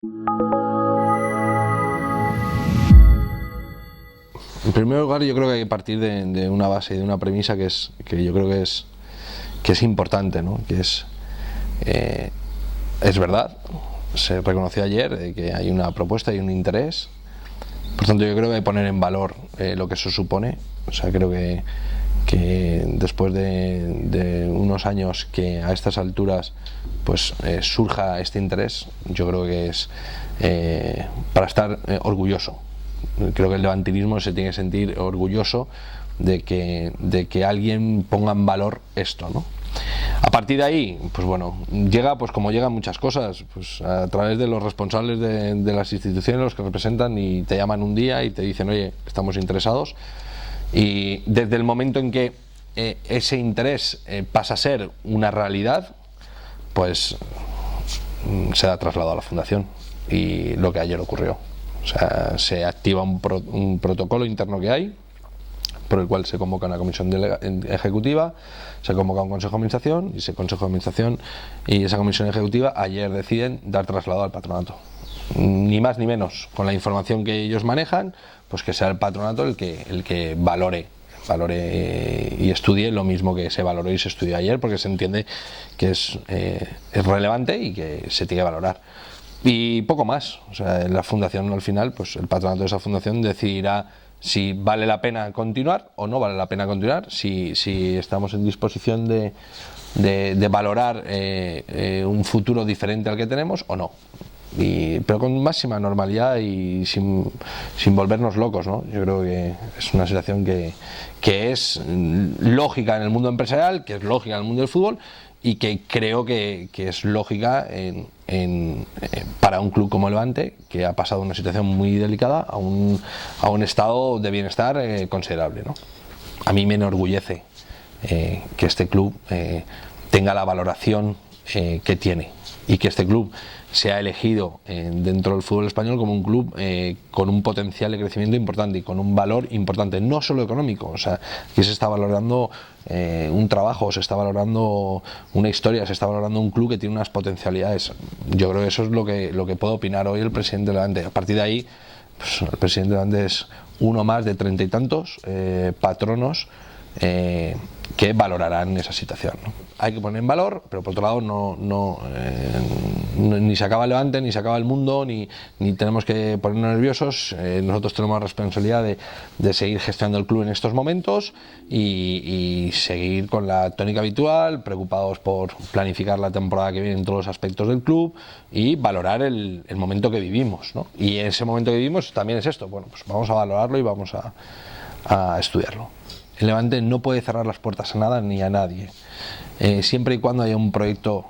En primer lugar, yo creo que hay que partir de una base, de una premisa que yo creo que es importante, ¿no? Que es verdad, se reconoció ayer que hay una propuesta y un interés. Por tanto, yo creo que hay que poner en valor lo que eso supone. O sea, creo que después de unos años que a estas alturas pues surja este interés, yo creo que es para estar orgulloso. Creo que el levantinismo se tiene que sentir orgulloso de que alguien ponga en valor esto, ¿no? A partir de ahí, pues bueno, llega pues como llegan muchas cosas, pues a través de los responsables de las instituciones, los que representan, y te llaman un día y te dicen, oye, estamos interesados, y desde el momento en que ese interés pasa a ser una realidad, pues se da traslado a la fundación, y lo que ayer ocurrió. O sea, se activa un protocolo interno que hay, por el cual se convoca una comisión ejecutiva, se convoca un consejo de administración, y ese consejo de administración y esa comisión ejecutiva ayer deciden dar traslado al patronato. Ni más ni menos, con la información que ellos manejan, pues que sea el patronato el que valore y estudie lo mismo que se valoró y se estudió ayer, porque se entiende que es relevante y que se tiene que valorar. Y poco más. O sea, en la fundación, al final, pues el patronato de esa fundación decidirá si vale la pena continuar o no vale la pena continuar, si estamos en disposición de valorar un futuro diferente al que tenemos o no. Pero con máxima normalidad y sin volvernos locos, ¿no? Yo creo que es una situación que es lógica en el mundo empresarial, que es lógica en el mundo del fútbol, y que creo que es lógica para un club como Levante, que ha pasado una situación muy delicada a un estado de bienestar considerable, ¿no? A mí me enorgullece que este club tenga la valoración que tiene, y que este club sea elegido dentro del fútbol español como un club con un potencial de crecimiento importante y con un valor importante, no solo económico. O sea, aquí se está valorando un trabajo, se está valorando una historia, se está valorando un club que tiene unas potencialidades. Yo creo que eso es lo que puede opinar hoy el presidente de Levante. A partir de ahí, pues, el presidente de Levante es uno más de 30 y tantos patronos que valorarán esa situación, ¿no? Hay que poner en valor, pero por otro lado ni se acaba el Levante, ni se acaba el mundo, ni tenemos que ponernos nerviosos. Nosotros tenemos la responsabilidad de seguir gestionando el club en estos momentos y seguir con la tónica habitual, preocupados por planificar la temporada que viene en todos los aspectos del club y valorar el momento que vivimos, ¿no? Y ese momento que vivimos también es esto. Bueno, pues vamos a valorarlo y vamos a estudiarlo. El Levante no puede cerrar las puertas a nada ni a nadie, siempre y cuando haya un proyecto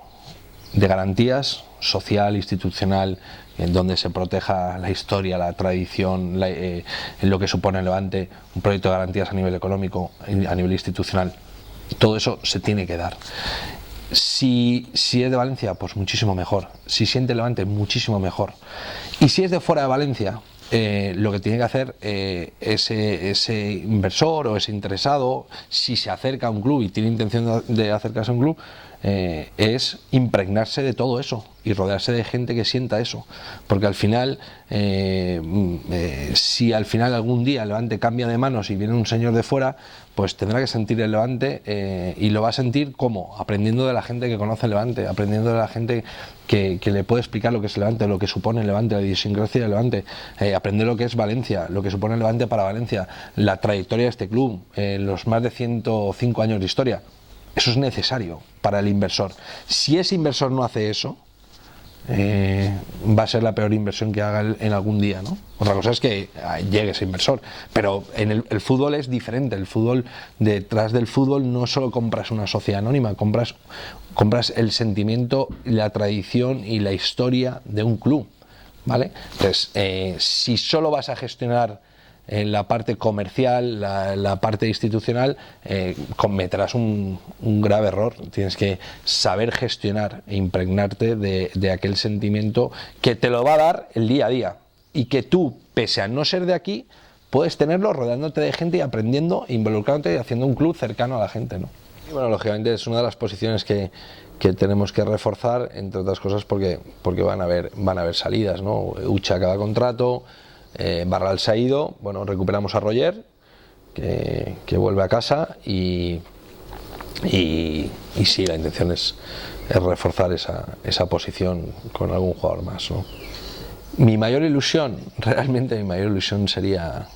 de garantías social, institucional, en donde se proteja la historia, la tradición, en lo que supone el Levante, un proyecto de garantías a nivel económico, a nivel institucional. Todo eso se tiene que dar. Si es de Valencia, pues muchísimo mejor. Si siente el Levante, muchísimo mejor. Y si es de fuera de Valencia, lo que tiene que hacer ese inversor o ese interesado, si se acerca a un club y tiene intención de acercarse a un club, es impregnarse de todo eso y rodearse de gente que sienta eso, porque al final si al final algún día el Levante cambia de manos y viene un señor de fuera, pues tendrá que sentir el Levante, y lo va a sentir ¿cómo? Aprendiendo de la gente que conoce el Levante, aprendiendo de la gente que le puede explicar lo que es el Levante, lo que supone el Levante, la idiosincrasia del Levante, aprender lo que es Valencia, lo que supone el Levante para Valencia, la trayectoria de este club, los más de 105 años de historia. Eso es necesario para el inversor. Si ese inversor no hace eso, va a ser la peor inversión que haga en algún día, ¿no? Otra cosa es que llegue ese inversor, pero en el fútbol es diferente. El fútbol, detrás del fútbol no solo compras una sociedad anónima, compras el sentimiento, la tradición y la historia de un club, ¿vale? Entonces, si solo vas a gestionar en la parte comercial, la parte institucional, cometerás un grave error. Tienes que saber gestionar e impregnarte de aquel sentimiento que te lo va a dar el día a día, y que tú, pese a no ser de aquí, puedes tenerlo rodeándote de gente y aprendiendo, involucrándote y haciendo un club cercano a la gente, ¿no? Y bueno, lógicamente es una de las posiciones que que tenemos que reforzar, entre otras cosas porque van a haber salidas, ¿no? Ucha acaba contrato, Barral se ha ido, bueno, recuperamos a Roger, que vuelve a casa y sí, la intención es reforzar esa posición con algún jugador más, ¿no? Mi mayor ilusión, realmente mi mayor ilusión sería